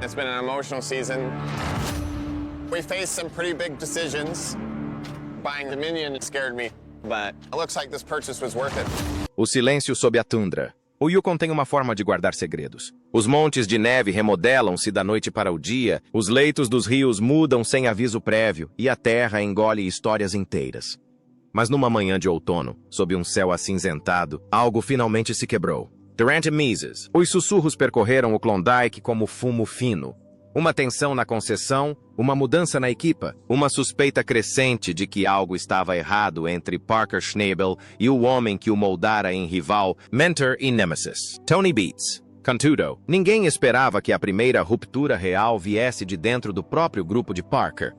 It's been an emotional season. We faced some pretty big decisions. Buying Dominion scared me, but it looks like this purchase was worth it. O silêncio sob a tundra. O Yukon tem uma forma de guardar segredos. Os montes de neve remodelam-se da noite para o dia, os leitos dos rios mudam sem aviso prévio e a terra engole histórias inteiras. Mas numa manhã de outono, sob um céu acinzentado, algo finalmente se quebrou. Durante Mises, os sussurros percorreram o Klondike como fumo fino. Uma tensão na concessão, uma mudança na equipa, uma suspeita crescente de que algo estava errado entre Parker Schnabel e o homem que o moldara em rival, mentor e nemesis, Tony Beets. Contudo, ninguém esperava que a primeira ruptura real viesse de dentro do próprio grupo de Parker.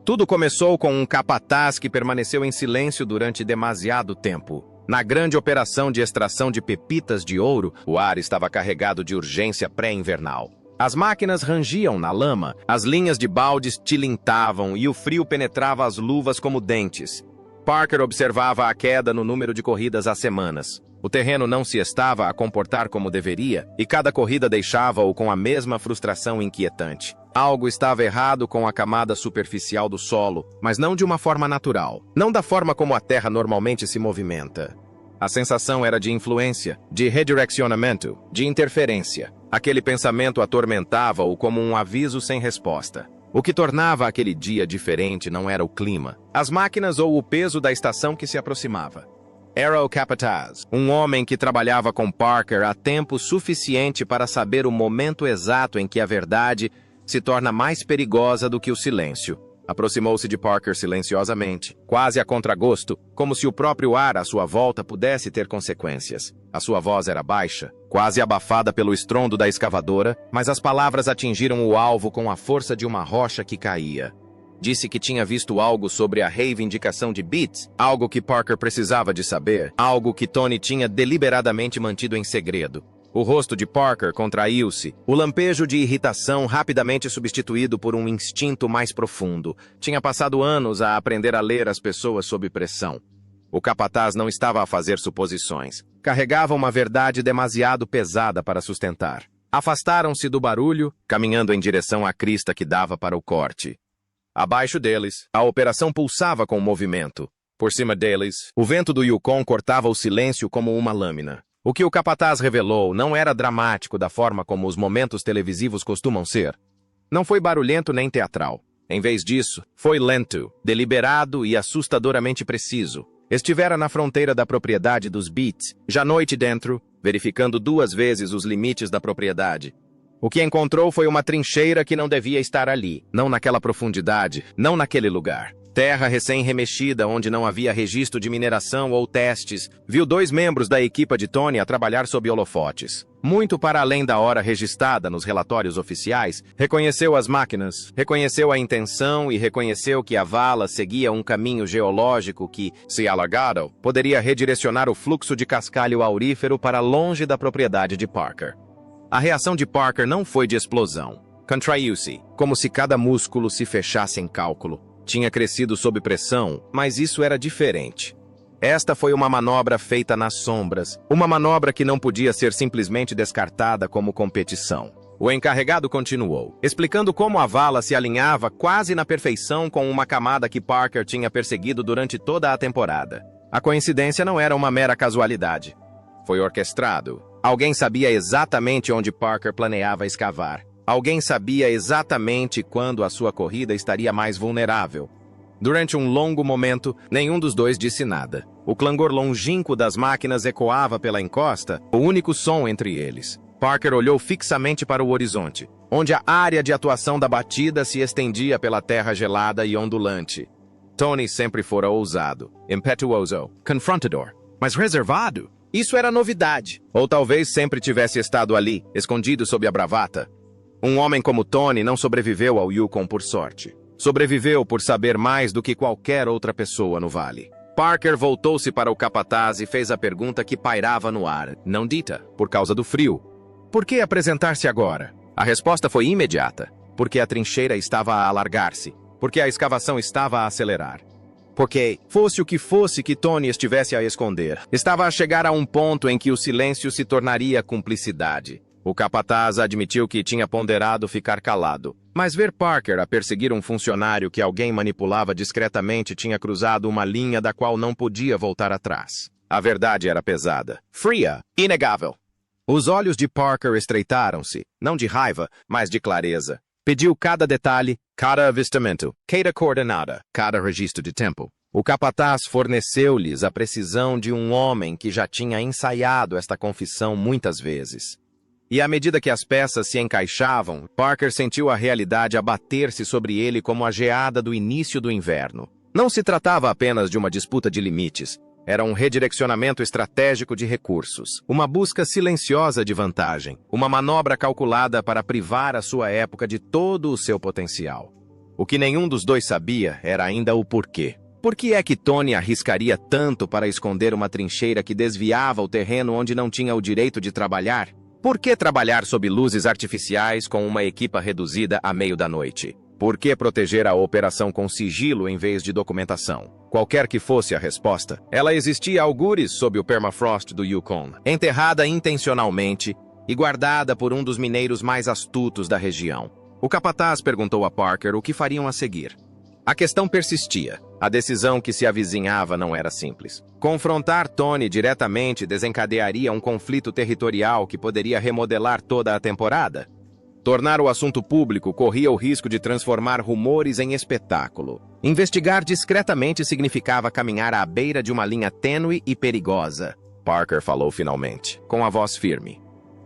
Tudo começou com um capataz que permaneceu em silêncio durante demasiado tempo. Na grande operação de extração de pepitas de ouro, o ar estava carregado de urgência pré-invernal. As máquinas rangiam na lama, as linhas de baldes tilintavam e o frio penetrava as luvas como dentes. Parker observava a queda no número de corridas às semanas. O terreno não se estava a comportar como deveria, e cada corrida deixava-o com a mesma frustração inquietante. Algo estava errado com a camada superficial do solo, mas não de uma forma natural, não da forma como a Terra normalmente se movimenta. A sensação era de influência, de redirecionamento, de interferência. Aquele pensamento atormentava-o como um aviso sem resposta. O que tornava aquele dia diferente não era o clima, as máquinas ou o peso da estação que se aproximava. Era o capataz, um homem que trabalhava com Parker há tempo suficiente para saber o momento exato em que a verdade se torna mais perigosa do que o silêncio. Aproximou-se de Parker silenciosamente, quase a contragosto, como se o próprio ar à sua volta pudesse ter consequências. A sua voz era baixa, quase abafada pelo estrondo da escavadora, mas as palavras atingiram o alvo com a força de uma rocha que caía. Disse que tinha visto algo sobre a reivindicação de Beets, algo que Parker precisava de saber, algo que Tony tinha deliberadamente mantido em segredo. O rosto de Parker contraiu-se, o lampejo de irritação rapidamente substituído por um instinto mais profundo. Tinha passado anos a aprender a ler as pessoas sob pressão. O capataz não estava a fazer suposições. Carregava uma verdade demasiado pesada para sustentar. Afastaram-se do barulho, caminhando em direção à crista que dava para o corte. Abaixo deles, a operação pulsava com movimento. Por cima deles, o vento do Yukon cortava o silêncio como uma lâmina. O que o capataz revelou não era dramático da forma como os momentos televisivos costumam ser. Não foi barulhento nem teatral. Em vez disso, foi lento, deliberado e assustadoramente preciso. Estivera na fronteira da propriedade dos Beets, já noite dentro, verificando 2 vezes os limites da propriedade. O que encontrou foi uma trincheira que não devia estar ali, não naquela profundidade, não naquele lugar. Terra recém-remexida onde não havia registro de mineração ou testes, viu 2 membros da equipa de Tony a trabalhar sob holofotes. Muito para além da hora registrada nos relatórios oficiais, reconheceu as máquinas, reconheceu a intenção e reconheceu que a vala seguia um caminho geológico que, se alargado, poderia redirecionar o fluxo de cascalho aurífero para longe da propriedade de Parker. A reação de Parker não foi de explosão. Contraiu-se, como se cada músculo se fechasse em cálculo. Tinha crescido sob pressão, mas isso era diferente. Esta foi uma manobra feita nas sombras, uma manobra que não podia ser simplesmente descartada como competição. O encarregado continuou, explicando como a vala se alinhava quase na perfeição com uma camada que Parker tinha perseguido durante toda a temporada. A coincidência não era uma mera casualidade. Foi orquestrado. Alguém sabia exatamente onde Parker planeava escavar. Alguém sabia exatamente quando a sua corrida estaria mais vulnerável. Durante um longo momento, nenhum dos dois disse nada. O clangor longínquo das máquinas ecoava pela encosta, o único som entre eles. Parker olhou fixamente para o horizonte, onde a área de atuação da batida se estendia pela terra gelada e ondulante. Tony sempre fora ousado, impetuoso, confrontador, mas reservado. Isso era novidade. Ou talvez sempre tivesse estado ali, escondido sob a bravata. Um homem como Tony não sobreviveu ao Yukon por sorte. Sobreviveu por saber mais do que qualquer outra pessoa no vale. Parker voltou-se para o capataz e fez a pergunta que pairava no ar, não dita, por causa do frio. Por que apresentar-se agora? A resposta foi imediata. Porque a trincheira estava a alargar-se. Porque a escavação estava a acelerar. Porque, fosse o que fosse que Tony estivesse a esconder, estava a chegar a um ponto em que o silêncio se tornaria cumplicidade. O capataz admitiu que tinha ponderado ficar calado, mas ver Parker a perseguir um funcionário que alguém manipulava discretamente tinha cruzado uma linha da qual não podia voltar atrás. A verdade era pesada, fria, inegável. Os olhos de Parker estreitaram-se, não de raiva, mas de clareza. Pediu cada detalhe, cada avistamento, cada coordenada, cada registro de tempo. O capataz forneceu-lhes a precisão de um homem que já tinha ensaiado esta confissão muitas vezes. E à medida que as peças se encaixavam, Parker sentiu a realidade abater-se sobre ele como a geada do início do inverno. Não se tratava apenas de uma disputa de limites. Era um redirecionamento estratégico de recursos, uma busca silenciosa de vantagem, uma manobra calculada para privar a sua época de todo o seu potencial. O que nenhum dos dois sabia era ainda o porquê. Por que é que Tony arriscaria tanto para esconder uma trincheira que desviava o terreno onde não tinha o direito de trabalhar? Por que trabalhar sob luzes artificiais com uma equipa reduzida a meio da noite? Por que proteger a operação com sigilo em vez de documentação? Qualquer que fosse a resposta, ela existia a algures sob o permafrost do Yukon, enterrada intencionalmente e guardada por um dos mineiros mais astutos da região. O capataz perguntou a Parker o que fariam a seguir. A questão persistia. A decisão que se avizinhava não era simples. Confrontar Tony diretamente desencadearia um conflito territorial que poderia remodelar toda a temporada. Tornar o assunto público corria o risco de transformar rumores em espetáculo. Investigar discretamente significava caminhar à beira de uma linha tênue e perigosa. Parker falou finalmente, com a voz firme.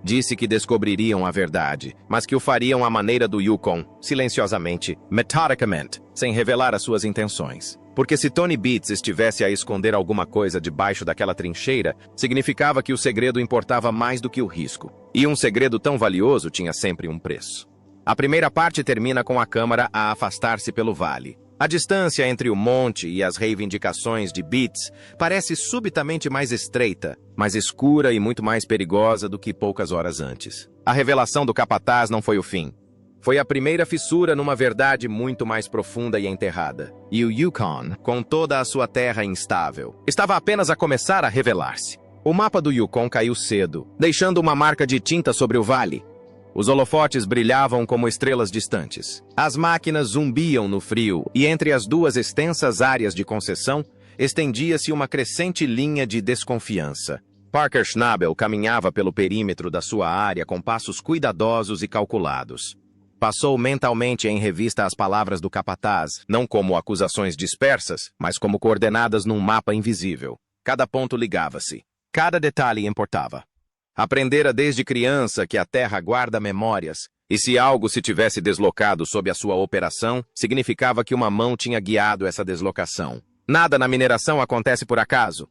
Disse que descobririam a verdade, mas que o fariam à maneira do Yukon, silenciosamente, metodicamente, sem revelar as suas intenções. Porque se Tony Beats estivesse a esconder alguma coisa debaixo daquela trincheira, significava que o segredo importava mais do que o risco. E um segredo tão valioso tinha sempre um preço. A primeira parte termina com a Câmara a afastar-se pelo vale. A distância entre o monte e as reivindicações de Beats parece subitamente mais estreita, mais escura e muito mais perigosa do que poucas horas antes. A revelação do capataz não foi o fim. Foi a primeira fissura numa verdade muito mais profunda e enterrada. E o Yukon, com toda a sua terra instável, estava apenas a começar a revelar-se. O mapa do Yukon caiu cedo, deixando uma marca de tinta sobre o vale. Os holofotes brilhavam como estrelas distantes. As máquinas zumbiam no frio, e entre as duas extensas áreas de concessão, estendia-se uma crescente linha de desconfiança. Parker Schnabel caminhava pelo perímetro da sua área com passos cuidadosos e calculados. Passou mentalmente em revista as palavras do capataz, não como acusações dispersas, mas como coordenadas num mapa invisível. Cada ponto ligava-se. Cada detalhe importava. Aprendera desde criança que a Terra guarda memórias, e se algo se tivesse deslocado sob a sua operação, significava que uma mão tinha guiado essa deslocação. Nada na mineração acontece por acaso.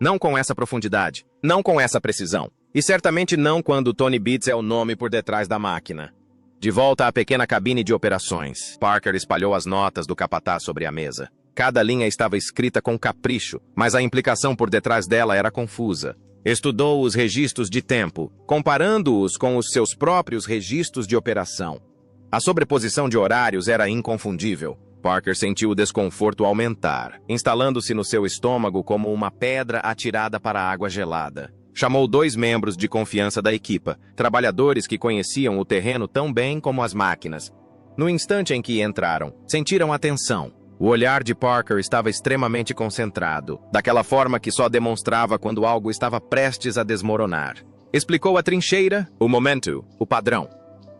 Não com essa profundidade, não com essa precisão. E certamente não quando Tony Beats é o nome por detrás da máquina. De volta à pequena cabine de operações, Parker espalhou as notas do capataz sobre a mesa. Cada linha estava escrita com capricho, mas a implicação por detrás dela era confusa. Estudou os registros de tempo, comparando-os com os seus próprios registros de operação. A sobreposição de horários era inconfundível. Parker sentiu o desconforto aumentar, instalando-se no seu estômago como uma pedra atirada para a água gelada. Chamou 2 membros de confiança da equipa, trabalhadores que conheciam o terreno tão bem como as máquinas. No instante em que entraram, sentiram a tensão. O olhar de Parker estava extremamente concentrado, daquela forma que só demonstrava quando algo estava prestes a desmoronar. Explicou a trincheira, o momento, o padrão.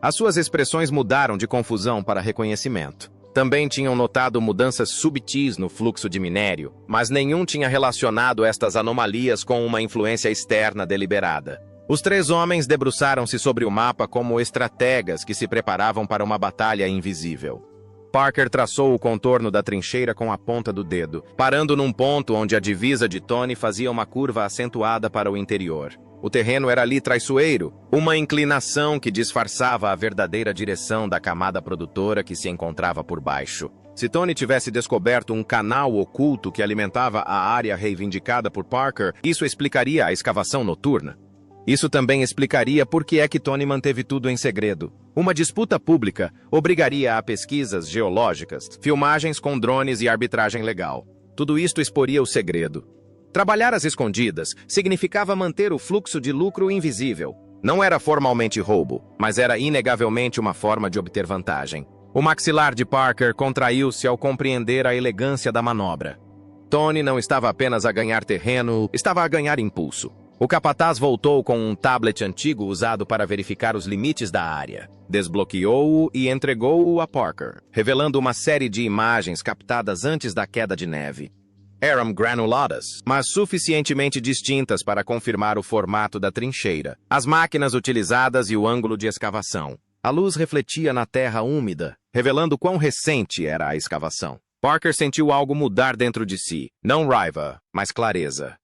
As suas expressões mudaram de confusão para reconhecimento. Também tinham notado mudanças subtis no fluxo de minério, mas nenhum tinha relacionado estas anomalias com uma influência externa deliberada. Os 3 homens debruçaram-se sobre o mapa como estrategas que se preparavam para uma batalha invisível. Parker traçou o contorno da trincheira com a ponta do dedo, parando num ponto onde a divisa de Tony fazia uma curva acentuada para o interior. O terreno era ali traiçoeiro, uma inclinação que disfarçava a verdadeira direção da camada produtora que se encontrava por baixo. Se Tony tivesse descoberto um canal oculto que alimentava a área reivindicada por Parker, isso explicaria a escavação noturna. Isso também explicaria por que é que Tony manteve tudo em segredo. Uma disputa pública obrigaria a pesquisas geológicas, filmagens com drones e arbitragem legal. Tudo isto exporia o segredo. Trabalhar às escondidas significava manter o fluxo de lucro invisível. Não era formalmente roubo, mas era inegavelmente uma forma de obter vantagem. O maxilar de Parker contraiu-se ao compreender a elegância da manobra. Tony não estava apenas a ganhar terreno, estava a ganhar impulso. O capataz voltou com um tablet antigo usado para verificar os limites da área. Desbloqueou-o e entregou-o a Parker, revelando uma série de imagens captadas antes da queda de neve. Eram granuladas, mas suficientemente distintas para confirmar o formato da trincheira, as máquinas utilizadas e o ângulo de escavação. A luz refletia na terra úmida, revelando quão recente era a escavação. Parker sentiu algo mudar dentro de si, não raiva, mas clareza.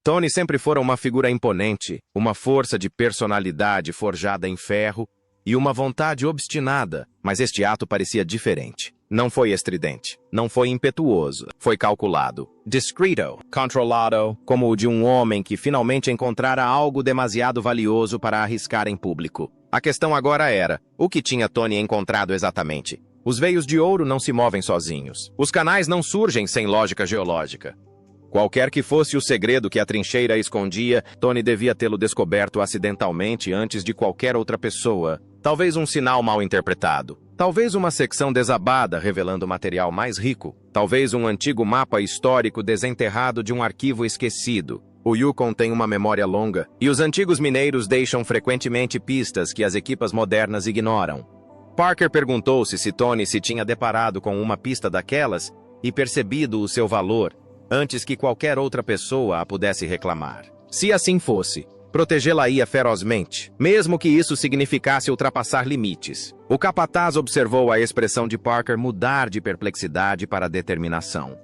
Tony sempre fora uma figura imponente, uma força de personalidade forjada em ferro e uma vontade obstinada, mas este ato parecia diferente. Não foi estridente, não foi impetuoso, foi calculado, discreto, controlado, como o de um homem que finalmente encontrara algo demasiado valioso para arriscar em público. A questão agora era, o que tinha Tony encontrado exatamente? Os veios de ouro não se movem sozinhos. Os canais não surgem sem lógica geológica. Qualquer que fosse o segredo que a trincheira escondia, Tony devia tê-lo descoberto acidentalmente antes de qualquer outra pessoa. Talvez um sinal mal interpretado. Talvez uma secção desabada revelando material mais rico. Talvez um antigo mapa histórico desenterrado de um arquivo esquecido. O Yukon tem uma memória longa, e os antigos mineiros deixam frequentemente pistas que as equipas modernas ignoram. Parker perguntou-se se Tony se tinha deparado com uma pista daquelas e percebido o seu valor antes que qualquer outra pessoa a pudesse reclamar. Se assim fosse, protegê-la-ia ferozmente, mesmo que isso significasse ultrapassar limites. O capataz observou a expressão de Parker mudar de perplexidade para determinação.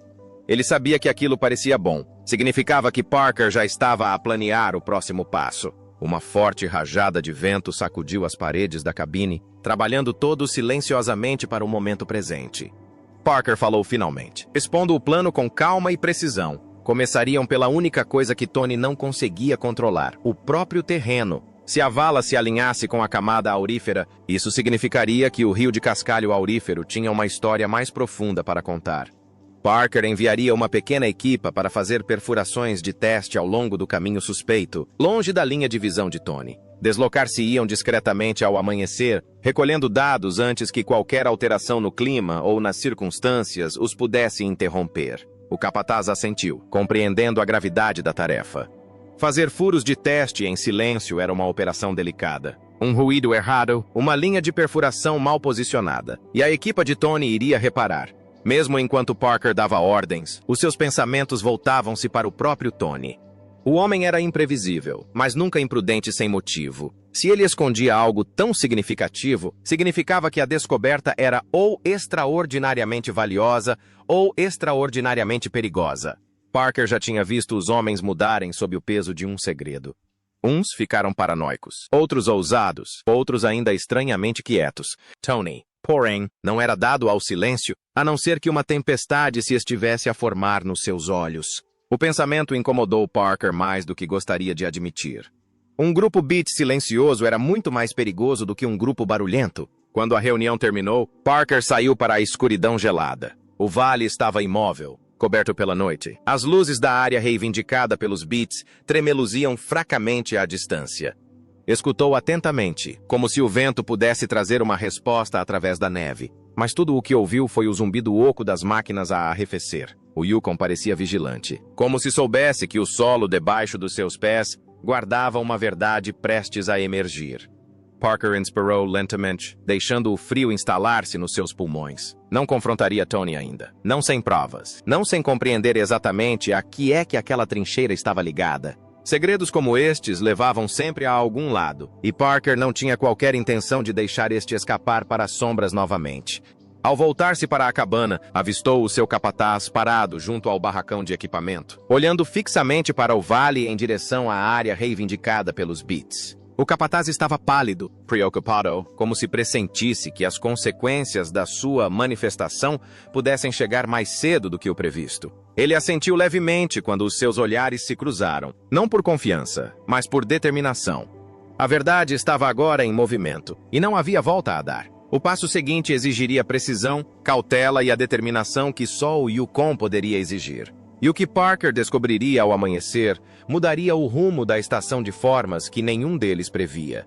Ele sabia que aquilo parecia bom. Significava que Parker já estava a planear o próximo passo. Uma forte rajada de vento sacudiu as paredes da cabine, trabalhando todos silenciosamente para o momento presente. Parker falou finalmente, expondo o plano com calma e precisão. Começariam pela única coisa que Tony não conseguia controlar, o próprio terreno. Se a vala se alinhasse com a camada aurífera, isso significaria que o rio de cascalho aurífero tinha uma história mais profunda para contar. Parker enviaria uma pequena equipa para fazer perfurações de teste ao longo do caminho suspeito, longe da linha de visão de Tony. Deslocar-se-iam discretamente ao amanhecer, recolhendo dados antes que qualquer alteração no clima ou nas circunstâncias os pudesse interromper. O capataz assentiu, compreendendo a gravidade da tarefa. Fazer furos de teste em silêncio era uma operação delicada. Um ruído errado, uma linha de perfuração mal posicionada, e a equipa de Tony iria reparar. Mesmo enquanto Parker dava ordens, os seus pensamentos voltavam-se para o próprio Tony. O homem era imprevisível, mas nunca imprudente sem motivo. Se ele escondia algo tão significativo, significava que a descoberta era ou extraordinariamente valiosa ou extraordinariamente perigosa. Parker já tinha visto os homens mudarem sob o peso de um segredo. Uns ficaram paranoicos, outros ousados, outros ainda estranhamente quietos. Tony, porém, não era dado ao silêncio, a não ser que uma tempestade se estivesse a formar nos seus olhos. O pensamento incomodou Parker mais do que gostaria de admitir. Um grupo beat silencioso era muito mais perigoso do que um grupo barulhento. Quando a reunião terminou, Parker saiu para a escuridão gelada. O vale estava imóvel, coberto pela noite. As luzes da área reivindicada pelos beats tremeluziam fracamente à distância. Escutou atentamente, como se o vento pudesse trazer uma resposta através da neve. Mas tudo o que ouviu foi o zumbido oco das máquinas a arrefecer. O Yukon parecia vigilante, como se soubesse que o solo debaixo dos seus pés guardava uma verdade prestes a emergir. Parker inspirou lentamente, deixando o frio instalar-se nos seus pulmões. Não confrontaria Tony ainda. Não sem provas. Não sem compreender exatamente a que é que aquela trincheira estava ligada. Segredos como estes levavam sempre a algum lado, e Parker não tinha qualquer intenção de deixar este escapar para as sombras novamente. Ao voltar-se para a cabana, avistou o seu capataz parado junto ao barracão de equipamento, olhando fixamente para o vale em direção à área reivindicada pelos beats. O capataz estava pálido, preocupado, como se pressentisse que as consequências da sua manifestação pudessem chegar mais cedo do que o previsto. Ele assentiu levemente quando os seus olhares se cruzaram, não por confiança, mas por determinação. A verdade estava agora em movimento, e não havia volta a dar. O passo seguinte exigiria precisão, cautela e a determinação que só o Yukon poderia exigir. E o que Parker descobriria ao amanhecer mudaria o rumo da estação de formas que nenhum deles previa.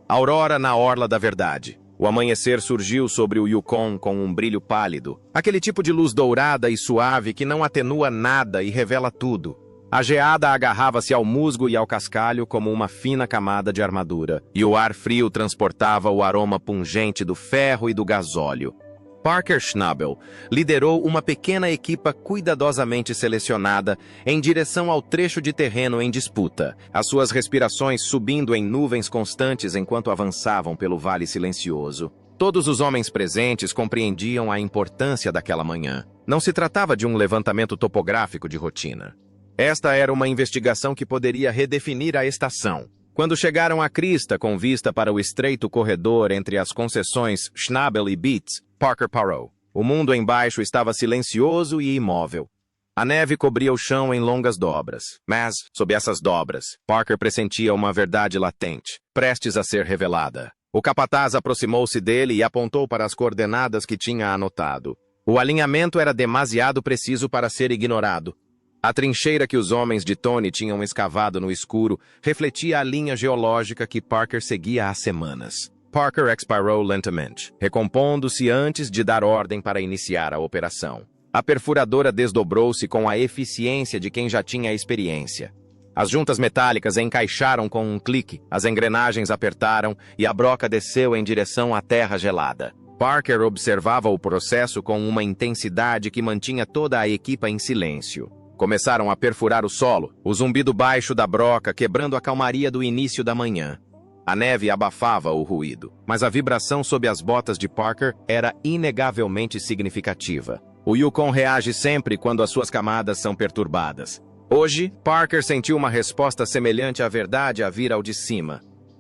Aurora na orla da verdade. O amanhecer surgiu sobre o Yukon com um brilho pálido, aquele tipo de luz dourada e suave que não atenua nada e revela tudo. A geada agarrava-se ao musgo e ao cascalho como uma fina camada de armadura, e o ar frio transportava o aroma pungente do ferro e do gasóleo. Parker Schnabel liderou uma pequena equipa cuidadosamente selecionada em direção ao trecho de terreno em disputa, as suas respirações subindo em nuvens constantes enquanto avançavam pelo vale silencioso. Todos os homens presentes compreendiam a importância daquela manhã. Não se tratava de um levantamento topográfico de rotina. Esta era uma investigação que poderia redefinir a estação. Quando chegaram à crista com vista para o estreito corredor entre as concessões Schnabel e Beats, Parker parou. O mundo embaixo estava silencioso e imóvel. A neve cobria o chão em longas dobras, mas, sob essas dobras, Parker pressentia uma verdade latente, prestes a ser revelada. O capataz aproximou-se dele e apontou para as coordenadas que tinha anotado. O alinhamento era demasiado preciso para ser ignorado. A trincheira que os homens de Tony tinham escavado no escuro refletia a linha geológica que Parker seguia há semanas. Parker expirou lentamente, recompondo-se antes de dar ordem para iniciar a operação. A perfuradora desdobrou-se com a eficiência de quem já tinha experiência. As juntas metálicas encaixaram com um clique, as engrenagens apertaram e a broca desceu em direção à terra gelada. Parker observava o processo com uma intensidade que mantinha toda a equipa em silêncio. Começaram a perfurar o solo, o zumbido baixo da broca quebrando a calmaria do início da manhã. A neve abafava o ruído, mas a vibração sob as botas de Parker era inegavelmente significativa. O Yukon reage sempre quando as suas camadas são perturbadas. Hoje, Parker sentiu uma resposta semelhante à verdade a vir ao de cima.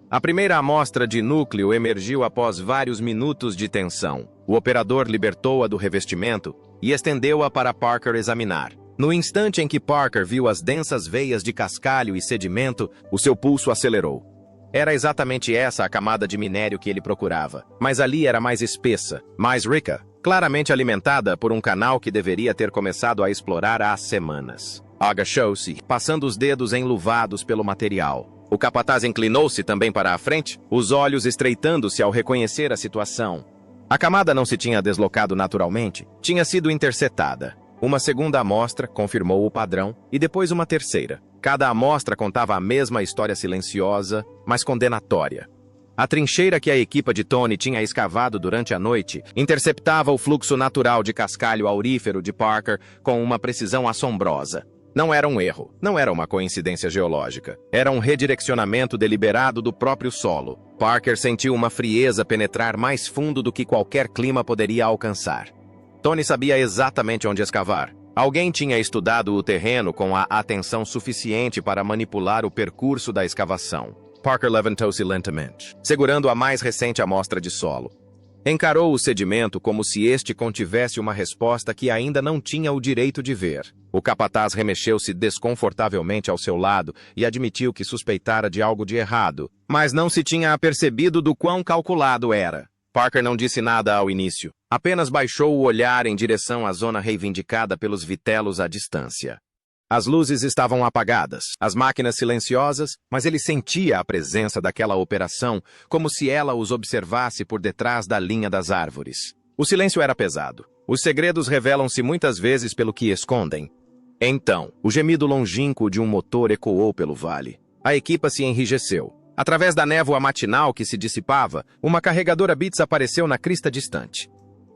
A primeira amostra de núcleo emergiu após vários minutos de tensão. O operador libertou-a do revestimento e estendeu-a para Parker examinar. No instante em que Parker viu as densas veias de cascalho e sedimento, o seu pulso acelerou. Era exatamente essa a camada de minério que ele procurava, mas ali era mais espessa, mais rica, claramente alimentada por um canal que deveria ter começado a explorar há semanas. Agachou-se, passando os dedos enluvados pelo material. O capataz inclinou-se também para a frente, os olhos estreitando-se ao reconhecer a situação. A camada não se tinha deslocado naturalmente, tinha sido interceptada. Uma segunda amostra confirmou o padrão, e depois uma terceira. Cada amostra contava a mesma história silenciosa, mas condenatória. A trincheira que a equipa de Tony tinha escavado durante a noite interceptava o fluxo natural de cascalho aurífero de Parker com uma precisão assombrosa. Não era um erro, não era uma coincidência geológica. Era um redirecionamento deliberado do próprio solo. Parker sentiu uma frieza penetrar mais fundo do que qualquer clima poderia alcançar. Tony sabia exatamente onde escavar. Alguém tinha estudado o terreno com a atenção suficiente para manipular o percurso da escavação. Parker levantou-se lentamente, segurando a mais recente amostra de solo. Encarou o sedimento como se este contivesse uma resposta que ainda não tinha o direito de ver. O capataz remexeu-se desconfortavelmente ao seu lado e admitiu que suspeitara de algo de errado, mas não se tinha apercebido do quão calculado era. Parker não disse nada ao início, apenas baixou o olhar em direção à zona reivindicada pelos vitelos à distância. As luzes estavam apagadas, as máquinas silenciosas, mas ele sentia a presença daquela operação como se ela os observasse por detrás da linha das árvores. O silêncio era pesado. Os segredos revelam-se muitas vezes pelo que escondem. Então, o gemido longínquo de um motor ecoou pelo vale. A equipa se enrijeceu. Através da névoa matinal que se dissipava, uma carregadora Beats apareceu na crista distante.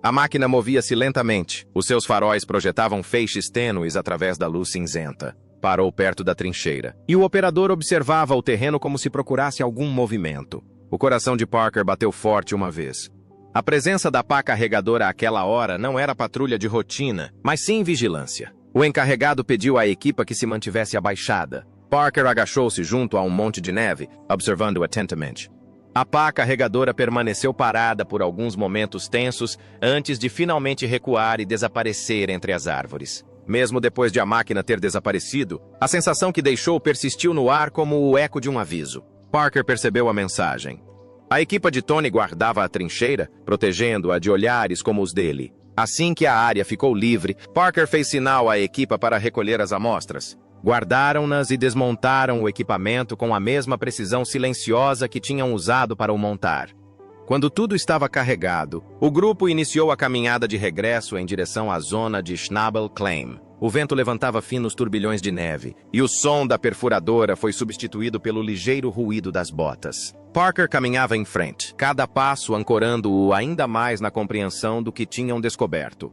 A máquina movia-se lentamente. Os seus faróis projetavam feixes tênues através da luz cinzenta. Parou perto da trincheira, e o operador observava o terreno como se procurasse algum movimento. O coração de Parker bateu forte uma vez. A presença da pá carregadora àquela hora não era patrulha de rotina, mas sim vigilância. O encarregado pediu à equipa que se mantivesse abaixada. Parker agachou-se junto a um monte de neve, observando atentamente. A pá carregadora permaneceu parada por alguns momentos tensos antes de finalmente recuar e desaparecer entre as árvores. Mesmo depois de a máquina ter desaparecido, a sensação que deixou persistiu no ar como o eco de um aviso. Parker percebeu a mensagem. A equipa de Tony guardava a trincheira, protegendo-a de olhares como os dele. Assim que a área ficou livre, Parker fez sinal à equipa para recolher as amostras. Guardaram-nas e desmontaram o equipamento com a mesma precisão silenciosa que tinham usado para o montar. Quando tudo estava carregado, o grupo iniciou a caminhada de regresso em direção à zona de Schnabel Claim. O vento levantava finos turbilhões de neve, e o som da perfuradora foi substituído pelo ligeiro ruído das botas. Parker caminhava em frente, cada passo ancorando-o ainda mais na compreensão do que tinham descoberto.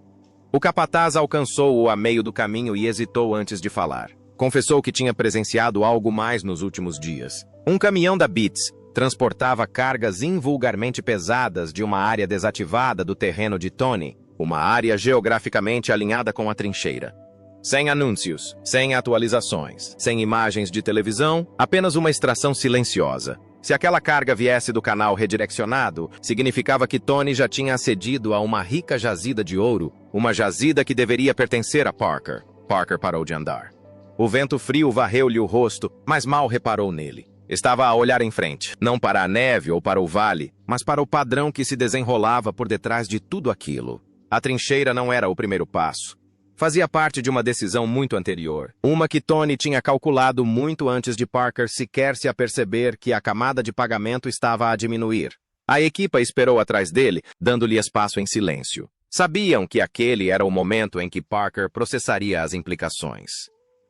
O capataz alcançou-o a meio do caminho e hesitou antes de falar. Confessou que tinha presenciado algo mais nos últimos dias. Um caminhão da Beats transportava cargas invulgarmente pesadas de uma área desativada do terreno de Tony, uma área geograficamente alinhada com a trincheira. Sem anúncios, sem atualizações, sem imagens de televisão, apenas uma extração silenciosa. Se aquela carga viesse do canal redirecionado, significava que Tony já tinha acedido a uma rica jazida de ouro, uma jazida que deveria pertencer a Parker. Parker parou de andar. O vento frio varreu-lhe o rosto, mas mal reparou nele. Estava a olhar em frente, não para a neve ou para o vale, mas para o padrão que se desenrolava por detrás de tudo aquilo. A trincheira não era o primeiro passo. Fazia parte de uma decisão muito anterior, uma que Tony tinha calculado muito antes de Parker sequer se aperceber que a camada de pagamento estava a diminuir. A equipa esperou atrás dele, dando-lhe espaço em silêncio. Sabiam que aquele era o momento em que Parker processaria as implicações.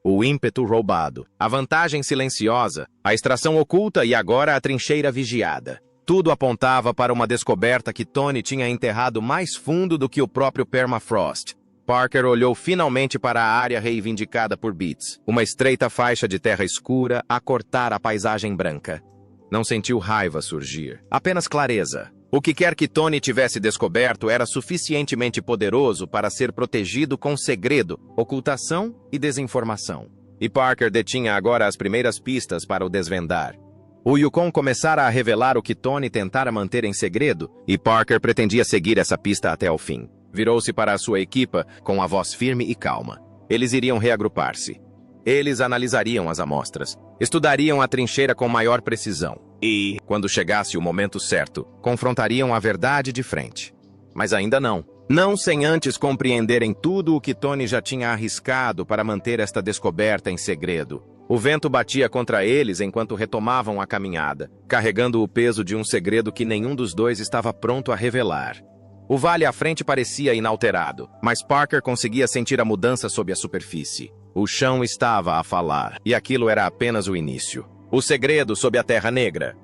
O ímpeto roubado, a vantagem silenciosa, a extração oculta e agora a trincheira vigiada. Tudo apontava para uma descoberta que Tony tinha enterrado mais fundo do que o próprio permafrost. Parker olhou finalmente para a área reivindicada por Beats, uma estreita faixa de terra escura a cortar a paisagem branca. Não sentiu raiva surgir, apenas clareza. O que quer que Tony tivesse descoberto era suficientemente poderoso para ser protegido com segredo, ocultação e desinformação. E Parker detinha agora as primeiras pistas para o desvendar. O Yukon começara a revelar o que Tony tentara manter em segredo, e Parker pretendia seguir essa pista até o fim. Virou-se para a sua equipa com a voz firme e calma. Eles iriam reagrupar-se. Eles analisariam as amostras, estudariam a trincheira com maior precisão e, quando chegasse o momento certo, confrontariam a verdade de frente. Mas ainda não. Não sem antes compreenderem tudo o que Tony já tinha arriscado para manter esta descoberta em segredo. O vento batia contra eles enquanto retomavam a caminhada, carregando o peso de um segredo que nenhum dos dois estava pronto a revelar. O vale à frente parecia inalterado, mas Parker conseguia sentir a mudança sob a superfície. O chão estava a falar, e aquilo era apenas o início. O segredo sob a Terra Negra.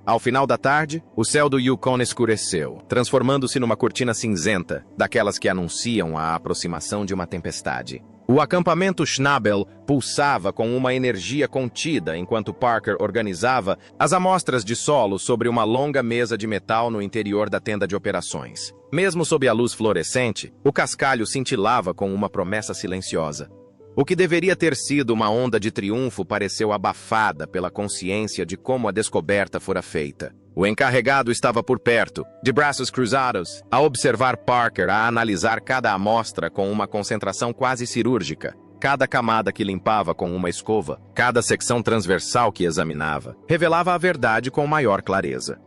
Ao final da tarde, o céu do Yukon escureceu, transformando-se numa cortina cinzenta, daquelas que anunciam a aproximação de uma tempestade. O acampamento Schnabel pulsava com uma energia contida enquanto Parker organizava as amostras de solo sobre uma longa mesa de metal no interior da tenda de operações. Mesmo sob a luz fluorescente, o cascalho cintilava com uma promessa silenciosa. O que deveria ter sido uma onda de triunfo pareceu abafada pela consciência de como a descoberta fora feita. O encarregado estava por perto, de braços cruzados, a observar Parker a analisar cada amostra com uma concentração quase cirúrgica. Cada camada que limpava com uma escova, cada secção transversal que examinava, revelava a verdade com maior clareza.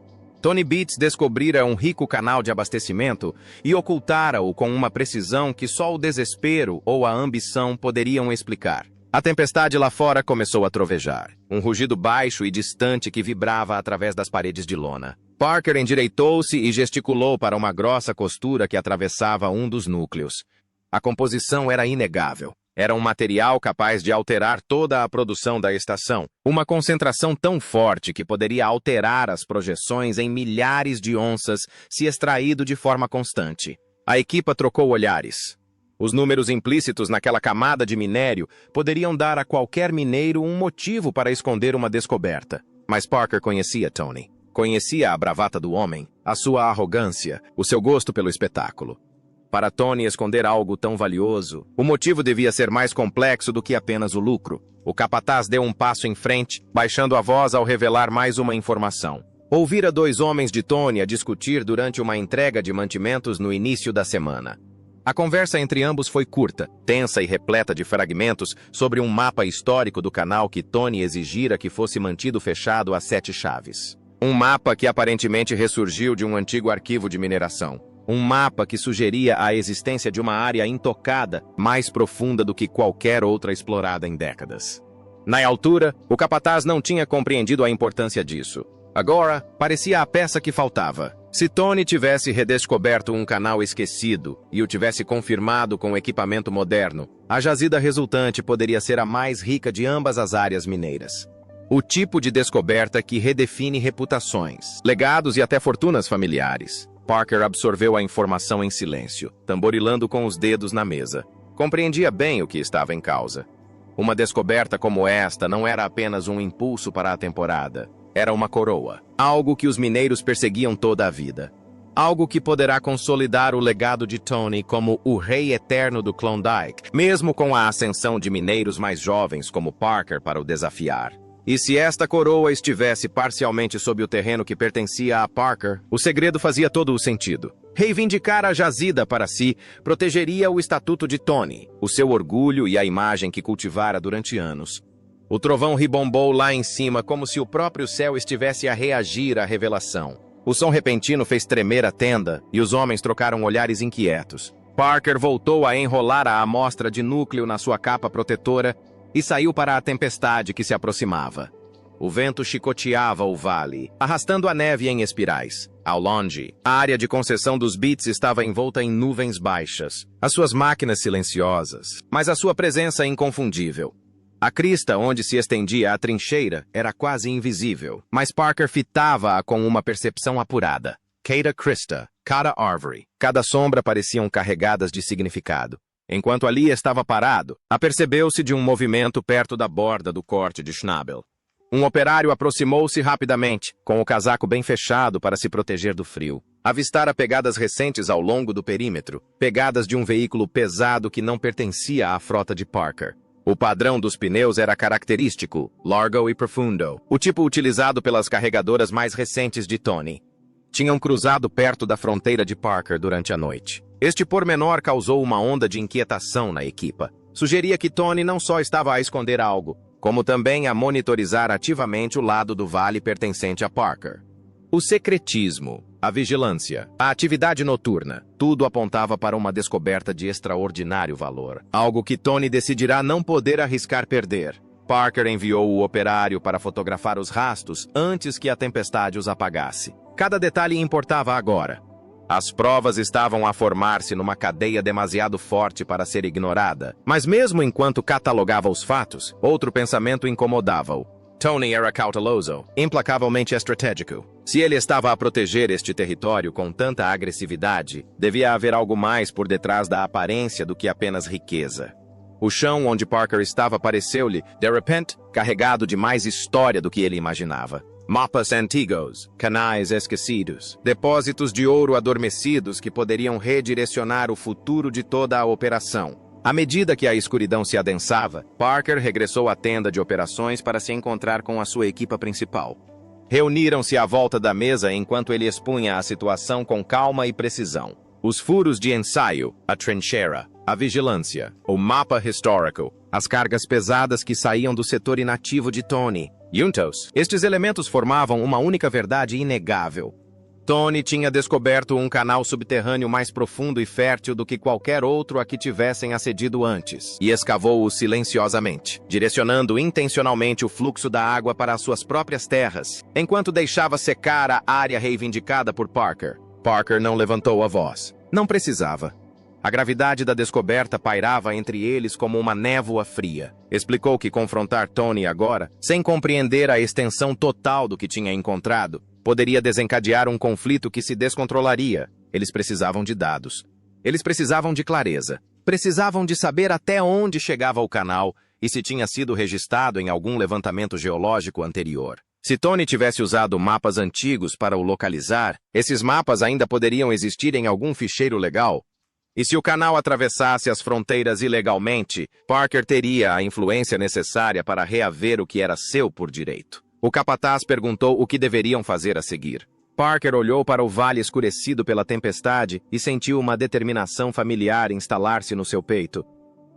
Tony Beats descobrira um rico canal de abastecimento e ocultara-o com uma precisão que só o desespero ou a ambição poderiam explicar. A tempestade lá fora começou a trovejar, um rugido baixo e distante que vibrava através das paredes de lona. Parker endireitou-se e gesticulou para uma grossa costura que atravessava um dos núcleos. A composição era inegável. Era um material capaz de alterar toda a produção da estação, uma concentração tão forte que poderia alterar as projeções em milhares de onças se extraído de forma constante. A equipa trocou olhares. Os números implícitos naquela camada de minério poderiam dar a qualquer mineiro um motivo para esconder uma descoberta. Mas Parker conhecia Tony. Conhecia a bravata do homem, a sua arrogância, o seu gosto pelo espetáculo. Para Tony esconder algo tão valioso, o motivo devia ser mais complexo do que apenas o lucro. O capataz deu um passo em frente, baixando a voz ao revelar mais uma informação. Ouvira dois homens de Tony a discutir durante uma entrega de mantimentos no início da semana. A conversa entre ambos foi curta, tensa e repleta de fragmentos sobre um mapa histórico do canal que Tony exigira que fosse mantido fechado a 7 chaves. Um mapa que aparentemente ressurgiu de um antigo arquivo de mineração. Um mapa que sugeria a existência de uma área intocada, mais profunda do que qualquer outra explorada em décadas. Na altura, o capataz não tinha compreendido a importância disso. Agora, parecia a peça que faltava. Se Tony tivesse redescoberto um canal esquecido e o tivesse confirmado com equipamento moderno, a jazida resultante poderia ser a mais rica de ambas as áreas mineiras. O tipo de descoberta que redefine reputações, legados e até fortunas familiares. Parker absorveu a informação em silêncio, tamborilando com os dedos na mesa. Compreendia bem o que estava em causa. Uma descoberta como esta não era apenas um impulso para a temporada. Era uma coroa. Algo que os mineiros perseguiam toda a vida. Algo que poderá consolidar o legado de Tony como o rei eterno do Klondike, mesmo com a ascensão de mineiros mais jovens como Parker para o desafiar. E se esta coroa estivesse parcialmente sob o terreno que pertencia a Parker, o segredo fazia todo o sentido. Reivindicar a jazida para si protegeria o estatuto de Tony, o seu orgulho e a imagem que cultivara durante anos. O trovão ribombou lá em cima como se o próprio céu estivesse a reagir à revelação. O som repentino fez tremer a tenda e os homens trocaram olhares inquietos. Parker voltou a enrolar a amostra de núcleo na sua capa protetora e saiu para a tempestade que se aproximava. O vento chicoteava o vale, arrastando a neve em espirais. Ao longe, a área de concessão dos Beats estava envolta em nuvens baixas, as suas máquinas silenciosas, mas a sua presença inconfundível. A crista onde se estendia a trincheira era quase invisível, mas Parker fitava-a com uma percepção apurada. Cada crista, cada árvore, cada sombra pareciam carregadas de significado. Enquanto ali estava parado, apercebeu-se de um movimento perto da borda do corte de Schnabel. Um operário aproximou-se rapidamente, com o casaco bem fechado para se proteger do frio. Avistara pegadas recentes ao longo do perímetro, pegadas de um veículo pesado que não pertencia à frota de Parker. O padrão dos pneus era característico, largo e profundo, o tipo utilizado pelas carregadoras mais recentes de Tony. Tinham cruzado perto da fronteira de Parker durante a noite. Este pormenor causou uma onda de inquietação na equipa. Sugeria que Tony não só estava a esconder algo, como também a monitorizar ativamente o lado do vale pertencente a Parker. O secretismo, a vigilância, a atividade noturna, tudo apontava para uma descoberta de extraordinário valor. Algo que Tony decidirá não poder arriscar perder. Parker enviou o operário para fotografar os rastros antes que a tempestade os apagasse. Cada detalhe importava agora. As provas estavam a formar-se numa cadeia demasiado forte para ser ignorada. Mas mesmo enquanto catalogava os fatos, outro pensamento incomodava-o. Tony era cauteloso, implacavelmente estratégico. Se ele estava a proteger este território com tanta agressividade, devia haver algo mais por detrás da aparência do que apenas riqueza. O chão onde Parker estava pareceu-lhe, de repente, carregado de mais história do que ele imaginava. Mapas antigos, canais esquecidos, depósitos de ouro adormecidos que poderiam redirecionar o futuro de toda a operação. À medida que a escuridão se adensava, Parker regressou à tenda de operações para se encontrar com a sua equipa principal. Reuniram-se à volta da mesa enquanto ele expunha a situação com calma e precisão. Os furos de ensaio, a trincheira, a vigilância, o mapa histórico, as cargas pesadas que saíam do setor inativo de Tony. Juntos, estes elementos formavam uma única verdade inegável. Tony tinha descoberto um canal subterrâneo mais profundo e fértil do que qualquer outro a que tivessem acedido antes, e escavou-o silenciosamente, direcionando intencionalmente o fluxo da água para as suas próprias terras, enquanto deixava secar a área reivindicada por Parker. Parker não levantou a voz. Não precisava. A gravidade da descoberta pairava entre eles como uma névoa fria. Explicou que confrontar Tony agora, sem compreender a extensão total do que tinha encontrado, poderia desencadear um conflito que se descontrolaria. Eles precisavam de dados. Eles precisavam de clareza. Precisavam de saber até onde chegava o canal e se tinha sido registrado em algum levantamento geológico anterior. Se Tony tivesse usado mapas antigos para o localizar, esses mapas ainda poderiam existir em algum ficheiro legal. E se o canal atravessasse as fronteiras ilegalmente, Parker teria a influência necessária para reaver o que era seu por direito. O capataz perguntou o que deveriam fazer a seguir. Parker olhou para o vale escurecido pela tempestade e sentiu uma determinação familiar instalar-se no seu peito.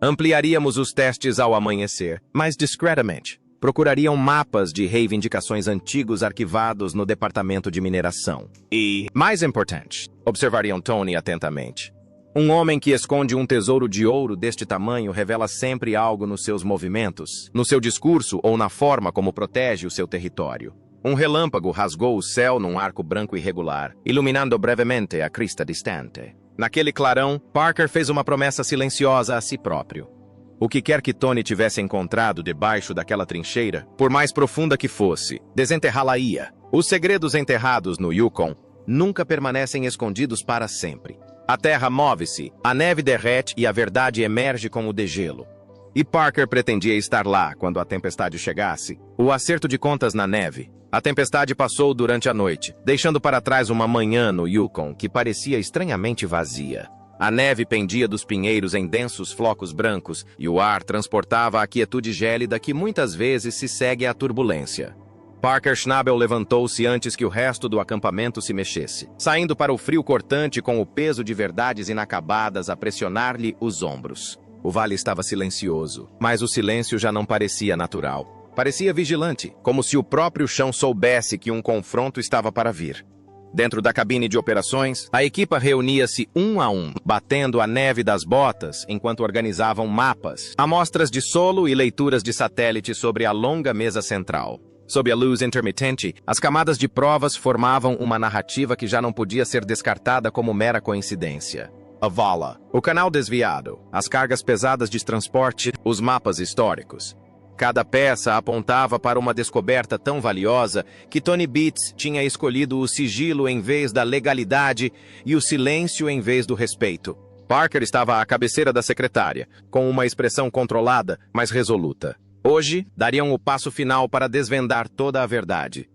Ampliaríamos os testes ao amanhecer, mas discretamente. procurariam mapas de reivindicações antigos arquivados no departamento de mineração. E, mais importante, observariam Tony atentamente. Um homem que esconde um tesouro de ouro deste tamanho revela sempre algo nos seus movimentos, no seu discurso ou na forma como protege o seu território. Um relâmpago rasgou o céu num arco branco irregular, iluminando brevemente a crista distante. Naquele clarão, Parker fez uma promessa silenciosa a si próprio. O que quer que Tony tivesse encontrado debaixo daquela trincheira, por mais profunda que fosse, desenterrá-la-ia. Os segredos enterrados no Yukon nunca permanecem escondidos para sempre. A terra move-se, a neve derrete e a verdade emerge com o degelo. E Parker pretendia estar lá quando a tempestade chegasse. O acerto de contas na neve. A tempestade passou durante a noite, deixando para trás uma manhã no Yukon que parecia estranhamente vazia. A neve pendia dos pinheiros em densos flocos brancos e o ar transportava a quietude gélida que muitas vezes se segue à turbulência. Parker Schnabel levantou-se antes que o resto do acampamento se mexesse, saindo para o frio cortante com o peso de verdades inacabadas a pressionar-lhe os ombros. O vale estava silencioso, mas o silêncio já não parecia natural. Parecia vigilante, como se o próprio chão soubesse que um confronto estava para vir. Dentro da cabine de operações, a equipa reunia-se um a um, batendo a neve das botas enquanto organizavam mapas, amostras de solo e leituras de satélite sobre a longa mesa central. Sob a luz intermitente, as camadas de provas formavam uma narrativa que já não podia ser descartada como mera coincidência. A vala, o canal desviado, as cargas pesadas de transporte, os mapas históricos. Cada peça apontava para uma descoberta tão valiosa que Tony Beats tinha escolhido o sigilo em vez da legalidade e o silêncio em vez do respeito. Parker estava à cabeceira da secretária, com uma expressão controlada, mas resoluta. Hoje, dariam o passo final para desvendar toda a verdade.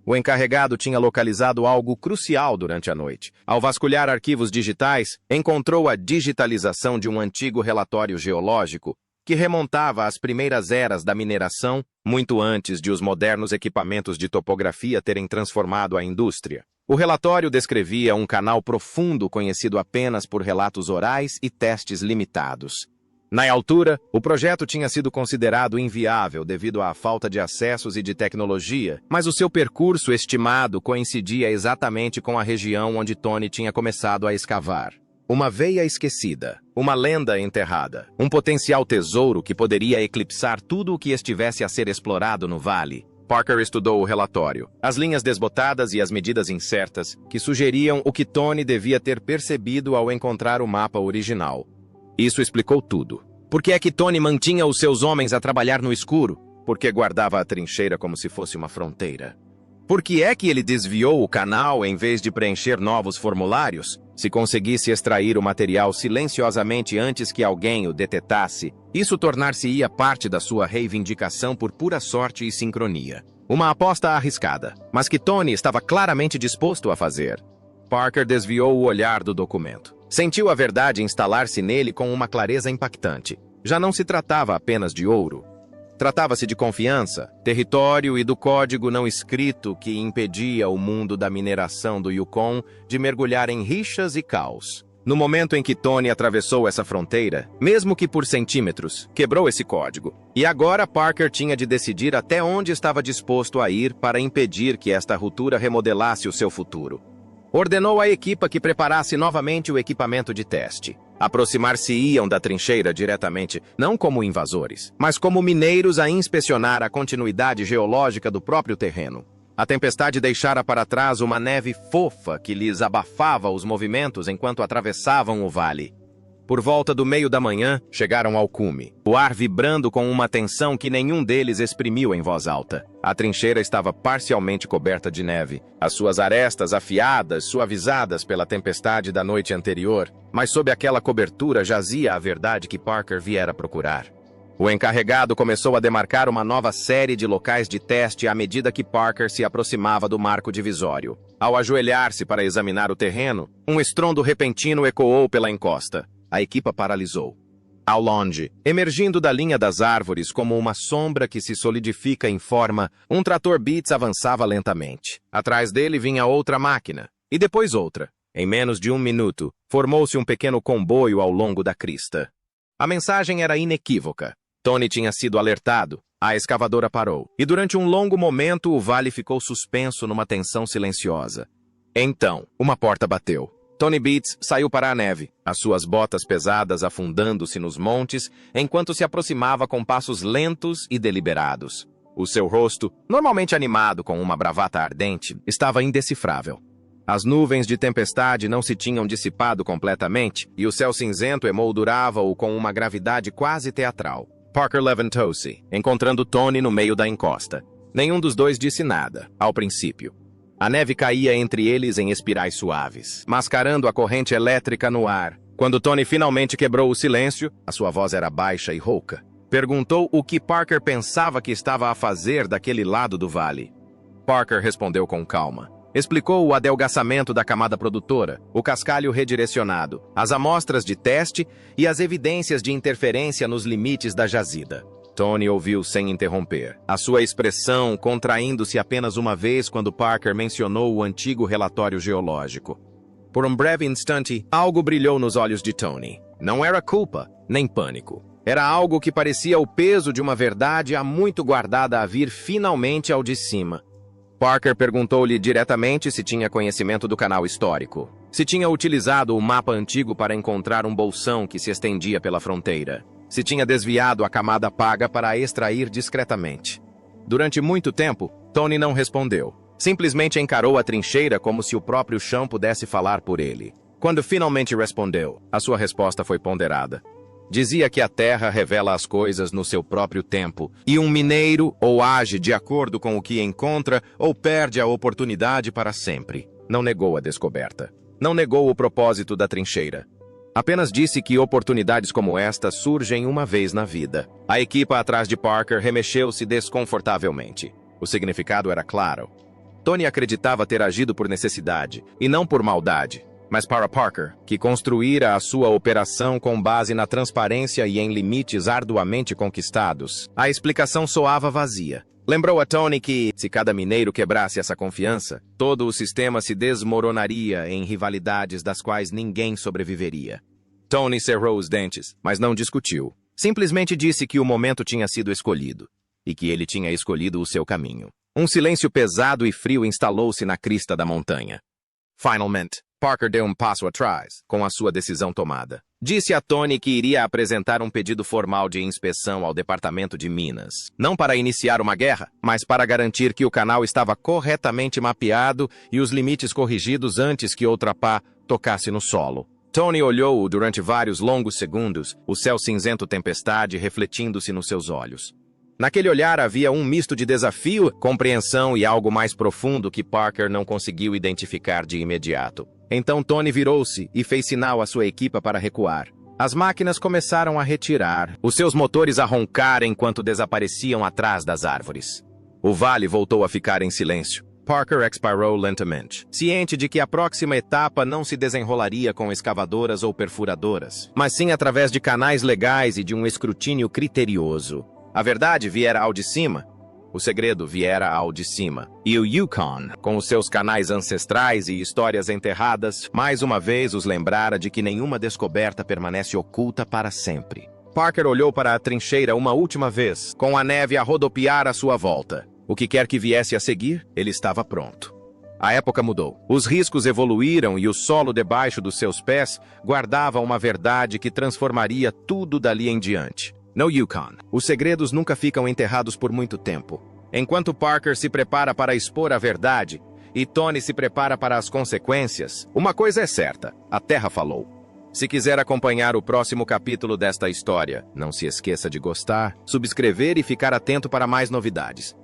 O encarregado tinha localizado algo crucial durante a noite. Ao vasculhar arquivos digitais, encontrou a digitalização de um antigo relatório geológico que remontava às primeiras eras da mineração, muito antes de os modernos equipamentos de topografia terem transformado a indústria. O relatório descrevia um canal profundo conhecido apenas por relatos orais e testes limitados. Na altura, o projeto tinha sido considerado inviável devido à falta de acessos e de tecnologia, mas o seu percurso estimado coincidia exatamente com a região onde Tony tinha começado a escavar. Uma veia esquecida, uma lenda enterrada, um potencial tesouro que poderia eclipsar tudo o que estivesse a ser explorado no vale. Parker estudou o relatório, as linhas desbotadas e as medidas incertas, que sugeriam o que Tony devia ter percebido ao encontrar o mapa original. Isso explicou tudo. Por que é que Tony mantinha os seus homens a trabalhar no escuro? Por que guardava a trincheira como se fosse uma fronteira? Por que é que ele desviou o canal em vez de preencher novos formulários? Se conseguisse extrair o material silenciosamente antes que alguém o detetasse, isso tornar-se-ia parte da sua reivindicação por pura sorte e sincronia. Uma aposta arriscada, mas que Tony estava claramente disposto a fazer. Parker desviou o olhar do documento. Sentiu a verdade instalar-se nele com uma clareza impactante. Já não se tratava apenas de ouro. Tratava-se de confiança, território e do código não escrito que impedia o mundo da mineração do Yukon de mergulhar em rixas e caos. No momento em que Tony atravessou essa fronteira, mesmo que por centímetros, quebrou esse código. E agora Parker tinha de decidir até onde estava disposto a ir para impedir que esta ruptura remodelasse o seu futuro. Ordenou à equipa que preparasse novamente o equipamento de teste. Aproximar-se-iam da trincheira diretamente, não como invasores, mas como mineiros a inspecionar a continuidade geológica do próprio terreno. A tempestade deixara para trás uma neve fofa que lhes abafava os movimentos enquanto atravessavam o vale. Por volta do meio da manhã, chegaram ao cume, o ar vibrando com uma tensão que nenhum deles exprimiu em voz alta. A trincheira estava parcialmente coberta de neve, as suas arestas afiadas, suavizadas pela tempestade da noite anterior, mas sob aquela cobertura jazia a verdade que Parker viera procurar. O encarregado começou a demarcar uma nova série de locais de teste à medida que Parker se aproximava do marco divisório. Ao ajoelhar-se para examinar o terreno, um estrondo repentino ecoou pela encosta. A equipa paralisou. Ao longe, emergindo da linha das árvores como uma sombra que se solidifica em forma, um trator Beats avançava lentamente. Atrás dele vinha outra máquina, e depois outra. Em menos de um minuto, formou-se um pequeno comboio ao longo da crista. A mensagem era inequívoca. Tony tinha sido alertado. A escavadora parou, e durante um longo momento o vale ficou suspenso numa tensão silenciosa. Então, uma porta bateu. Tony Beats saiu para a neve, as suas botas pesadas afundando-se nos montes, enquanto se aproximava com passos lentos e deliberados. O seu rosto, normalmente animado com uma bravata ardente, estava indecifrável. As nuvens de tempestade não se tinham dissipado completamente, e o céu cinzento emoldurava-o com uma gravidade quase teatral. Parker levantou-se, encontrando Tony no meio da encosta. Nenhum dos dois disse nada, ao princípio. A neve caía entre eles em espirais suaves, mascarando a corrente elétrica no ar. Quando Tony finalmente quebrou o silêncio, a sua voz era baixa e rouca. Perguntou o que Parker pensava que estava a fazer daquele lado do vale. Parker respondeu com calma. Explicou o adelgaçamento da camada produtora, o cascalho redirecionado, as amostras de teste e as evidências de interferência nos limites da jazida. Tony ouviu sem interromper, a sua expressão contraindo-se apenas uma vez quando Parker mencionou o antigo relatório geológico. Por um breve instante, algo brilhou nos olhos de Tony. Não era culpa, nem pânico. Era algo que parecia o peso de uma verdade há muito guardada a vir finalmente ao de cima. Parker perguntou-lhe diretamente se tinha conhecimento do canal histórico, se tinha utilizado o mapa antigo para encontrar um bolsão que se estendia pela fronteira, se tinha desviado a camada paga para a extrair discretamente. Durante muito tempo, Tony não respondeu. Simplesmente encarou a trincheira como se o próprio chão pudesse falar por ele. Quando finalmente respondeu, a sua resposta foi ponderada. Dizia que a terra revela as coisas no seu próprio tempo, e um mineiro ou age de acordo com o que encontra ou perde a oportunidade para sempre. Não negou a descoberta. Não negou o propósito da trincheira. Apenas disse que oportunidades como esta surgem uma vez na vida. A equipa atrás de Parker remexeu-se desconfortavelmente. O significado era claro. Tony acreditava ter agido por necessidade, e não por maldade. Mas para Parker, que construíra a sua operação com base na transparência e em limites arduamente conquistados, a explicação soava vazia. Lembrou a Tony que, se cada mineiro quebrasse essa confiança, todo o sistema se desmoronaria em rivalidades das quais ninguém sobreviveria. Tony cerrou os dentes, mas não discutiu. Simplesmente disse que o momento tinha sido escolhido, e que ele tinha escolhido o seu caminho. Um silêncio pesado e frio instalou-se na crista da montanha. Finalmente, Parker deu um passo atrás, com a sua decisão tomada. Disse a Tony que iria apresentar um pedido formal de inspeção ao Departamento de Minas. Não para iniciar uma guerra, mas para garantir que o canal estava corretamente mapeado e os limites corrigidos antes que outra pá tocasse no solo. Tony olhou-o durante vários longos segundos, o céu cinzento tempestade refletindo-se nos seus olhos. Naquele olhar havia um misto de desafio, compreensão e algo mais profundo que Parker não conseguiu identificar de imediato. Então Tony virou-se e fez sinal à sua equipa para recuar. As máquinas começaram a retirar, os seus motores a roncar enquanto desapareciam atrás das árvores. O vale voltou a ficar em silêncio. Parker expirou lentamente, ciente de que a próxima etapa não se desenrolaria com escavadoras ou perfuradoras, mas sim através de canais legais e de um escrutínio criterioso. A verdade viera ao de cima. O segredo viera ao de cima. E o Yukon, com os seus canais ancestrais e histórias enterradas, mais uma vez os lembrara de que nenhuma descoberta permanece oculta para sempre. Parker olhou para a trincheira uma última vez, com a neve a rodopiar à sua volta. O que quer que viesse a seguir, ele estava pronto. A época mudou. Os riscos evoluíram e o solo debaixo dos seus pés guardava uma verdade que transformaria tudo dali em diante. No Yukon, os segredos nunca ficam enterrados por muito tempo. Enquanto Parker se prepara para expor a verdade e Tony se prepara para as consequências, uma coisa é certa, a Terra falou. Se quiser acompanhar o próximo capítulo desta história, não se esqueça de gostar, subscrever e ficar atento para mais novidades.